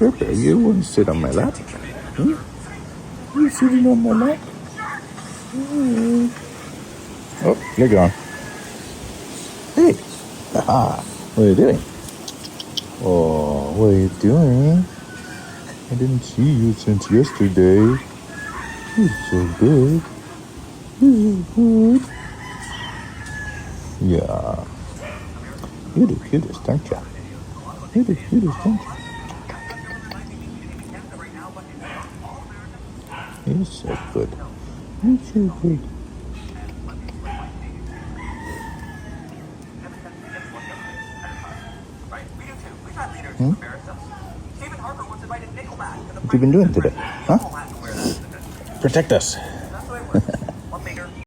Pepper, you want to sit on my lap? Hmm? You sitting on my lap? Oh, you're gone. Hey, haha, what are you doing? Oh, what are you doing? I didn't see you since yesterday. You're so good. You're so good. Yeah, you're the cutest, aren't you? You're the cutest, aren't you? You're so good. You're so good. Hmm? What you been doing today? Huh? Protect us.